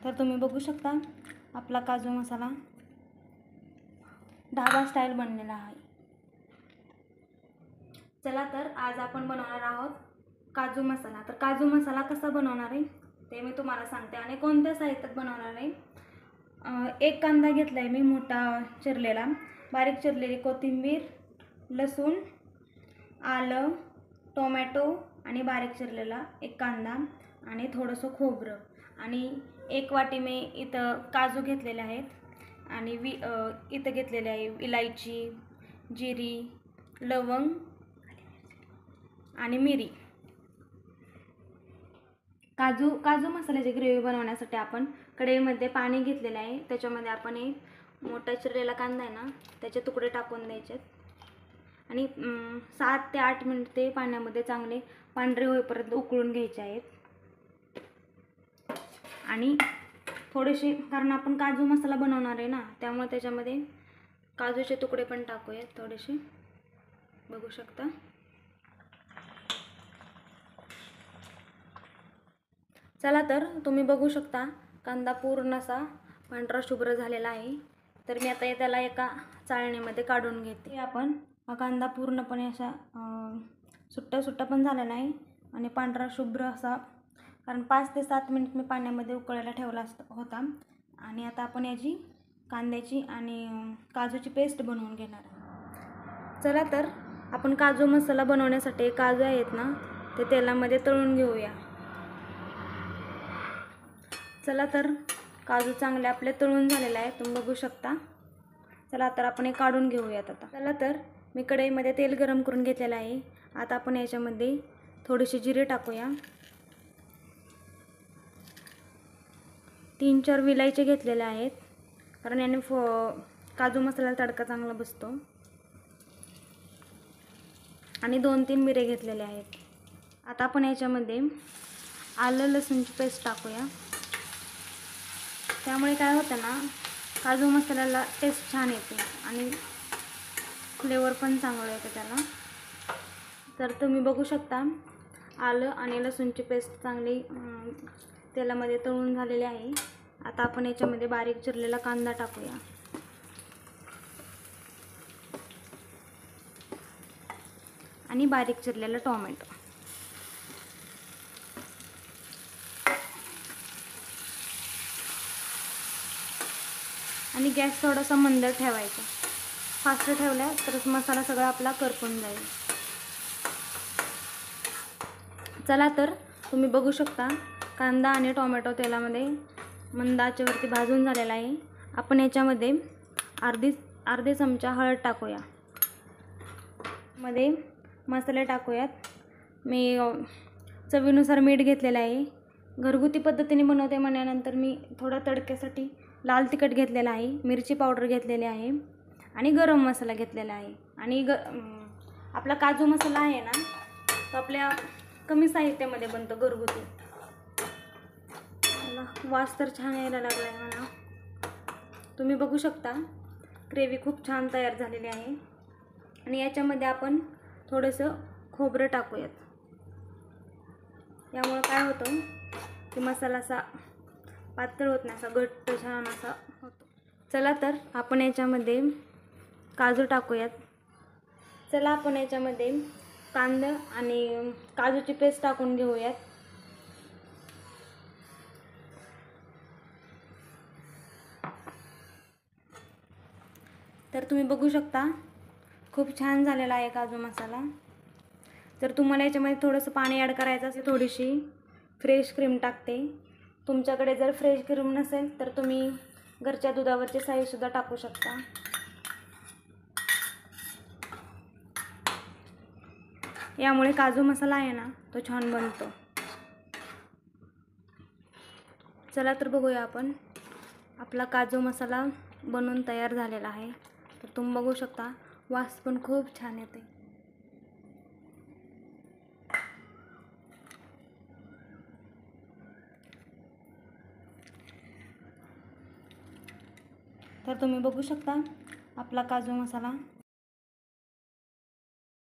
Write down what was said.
तर तुम्ही बघू शकता आपला काजू मसाला ढाबा स्टाईल बनलेला आहे। चला तर आज आपण बनवणार आहोत काजू मसाला। तर काजू मसाला कसा बनवणार आहे ते मी तुम्हाला सांगते आणि कोणत्या साहित्यात बनवणार आहे। एक कांदा घेतलाय मी मोठा चिरलेला, बारीक चिरलेली कोथिंबीर, लसूण, आलं, टोमॅटो आणि बारीक चिरलेला एक कांदा आणि थोडंसं खोबरं आणि एक वाटी मी इथं काजू घेतलेले आहेत आणि इथं घेतलेले आहे इलायची, जिरी, लवंग आणि मिरी। काजू मसाल्याची ग्रेव्ही बनवण्यासाठी आपण कढईमध्ये पाणी घेतलेलं आहे। त्याच्यामध्ये आपण एक मोठा चिरलेला कांदा आहे ना त्याचे तुकडे टाकून द्यायचे आणि 7 ते 8 मिनिट ते पाण्यामध्ये चांगले पांढरे होईपर्यंत उकळून घ्यायचे आहेत। आणि थोडेसे, कारण आपण काजू मसाला बनवणार आहे ना त्यामुळे त्याच्यामध्ये काजूचे तुकडे पण टाकूयात थोडेसे, बघू शकता। चला तर तुम्ही बघू शकता कांदा पूर्ण असा पांढरा शुभ्र झालेला आहे। तर मी आता त्याला एका चाळणीमध्ये काढून घेते। आपण हा कांदा पूर्णपणे असा सुट्टा पण झालेला आहे आणि पांढरा शुभ्र असा, कारण 5 ते 7 मिनिट मी पाण्यामध्ये उकळायला ठेवला होता। आणि आता आपण याची कांद्याची आणि काजूची पेस्ट बनवून घेणार आहे। चला तर आपण काजू मसाला बनवण्यासाठी काजू आहेत ना ते तेलामध्ये तळून घेऊया। चला तर काजू चांगले आपले तळून झालेले आहे, तुम्ही बघू शकता। चला तर आपण हे काढून घेऊयात आता। चला तर मी कढईमध्ये तेल गरम करून घेतलेलं आहे। आता आपण याच्यामध्ये थोडेसे जिरे टाकूया, 3-4 विलायची घेतलेले आहेत, कारण याने काजू मसाल्याला तडका चांगला बसतो। आणि 2-3 मिरे घेतलेले आहेत। आता आपण याच्यामध्ये आलं लसूणची पेस्ट टाकूया, त्यामुळे काय होतं ना काजू मसाल्याला टेस्ट छान येते आणि फ्लेवर पण चांगलं येतं त्याला। तर तुम्ही बघू शकता आलं आणि लसूणची पेस्ट चांगली तेलामध्ये तळून झालेली आहे। आता आपण याच्यामध्ये बारीक चिरलेला कांदा टाकूया आणि बारीक चिरलेला टोमॅटो आणि गॅस थोडासा मंद ठेवायचा, फास्ट ठेवला तरच मसाला सगळा आपला करपून जाईल। चला तर तुम्ही बघू शकता कांदा आणि टोमॅटो तेलामध्ये मंद आचेवरती भाजून झालेला आहे। आपण याच्यामध्ये अर्धे चमचा हळद टाकूया, मध्ये मसाले टाकूयात। मी चवीनुसार मीठ घेतलेलं आहे। घरगुती पद्धतीने बनवते म्हणल्यानंतर मी थोडा तडक्यासाठी लाल तिखट घेतलेला आहे, मिरची पावडर घेतलेली आहे आणि गरम मसाला घेतलेला आहे। आणि आपला काजू मसाला आहे ना तो आपल्या कमी साहित्यामध्ये बनतो घरगुती। वास तर छान यायला लागला आहे मला, तुम्ही बघू शकता। ग्रेव्ही खूप छान तयार झालेली आहे आणि याच्यामध्ये आपण थोडंसं खोबरं टाकूयात, यामुळे काय होतं की मसाला असा पातळ होत नाही, असा घट्ट छान असा होतो। चला तर आपण याच्यामध्ये काजू टाकूयात। चला आपण याच्यामध्ये कांदा आणि काजूची पेस्ट टाकून घेऊयात। तर तुम्ही बघू शकता खूप छान झालेला आहे काजू मसाला। जर तुम्हाला याच्यामध्ये थोडंसं पाणी ॲड करायचं असेल, थोडीशी फ्रेश क्रीम टाकते। तुमच्याकडे जर फ्रेश क्रीम नसेल तर तुम्ही घरच्या दुधावरची साईसुद्धा टाकू शकता। यामुळे काजू मसाला आहे ना तो छान बनतो। चला तर बघूया आपण, आपला काजू मसाला बनवून तयार झालेला आहे। तर तुम्ही बघू शकता वास पण खूप छान येते। तर तुम्ही बघू शकता आपला काजू मसाला